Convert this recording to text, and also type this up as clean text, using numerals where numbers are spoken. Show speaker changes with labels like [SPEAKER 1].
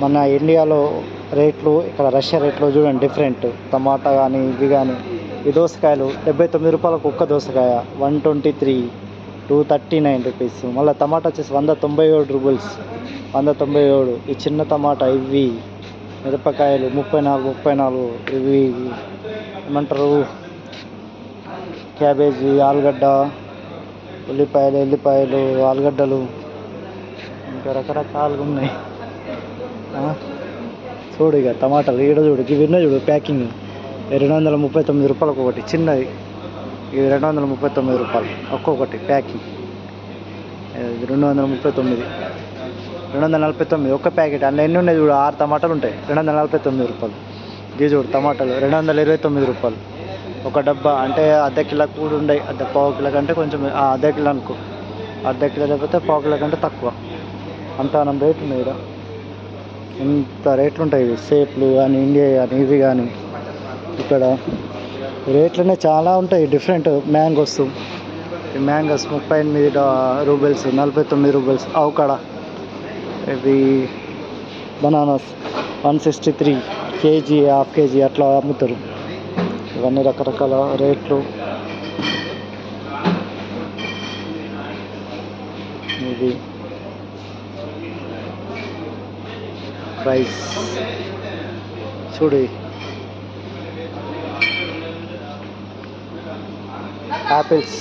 [SPEAKER 1] మన ఇండియాలో రేట్లు ఇక్కడ రష్యా రేట్లో చూడండి డిఫరెంట్. టమాటా కానీ ఇవి కానీ ఈ దోసకాయలు 79 రూపాయలకు ఒక్క దోసకాయ, 123, 239 రూపీస్. మళ్ళీ టమాటా వచ్చేసి 197 రూపీస్, 197. ఈ చిన్న టమాటా ఇవి మిరపకాయలు 34. ఇవి ఏమంటారు, క్యాబేజీ, ఆలుగడ్డ, ఎల్లిపాయలు, ఆలుగడ్డలు, ఇంకా రకరకాలుగా ఉన్నాయి. చూడు ఇక టమాటాలు ఈడ చూడు, ఇవి ఉన్నాయి చూడు ప్యాకింగ్ 239 రూపాయలకు ఒకటి చిన్నది. ఇవి 239 రూపాయలు ఒక్కొక్కటి ప్యాకింగ్. 239 ఒక్క ప్యాకెట్. అందులో ఎన్ని ఉన్నాయి చూడు, 6 టమాటాలు ఉంటాయి. 249 రూపాయలు. ఇది చూడు టమాటాలు 229 రూపాయలు ఒక డబ్బా. అంటే అర్ధ కిలో కూడా ఉండే, పావు కిలో కంటే కొంచెం అర్ధ కిలో అనుకో, అర్ధ కిలో లేకపోతే పావు కిలో కంటే తక్కువ. అంత రేట్లు ఉన్నాయి ఇక్కడ. ఇంత రేట్లు ఉంటాయి ఇవి సేపులు కానీ ఇండియా కానీ ఇవి కానీ. ఇక్కడ రేట్లనే చాలా ఉంటాయి డిఫరెంట్. Mangoes 38 roubles, 49 roubles. అవకాడ ఇవి బనానాస్ 163 కేజీ, హాఫ్ కేజీ అట్లా అమ్ముతారు. ఇవన్నీ రకరకాల రేట్లు. ఇది ప్రైస్ చూడు. యాపిల్స్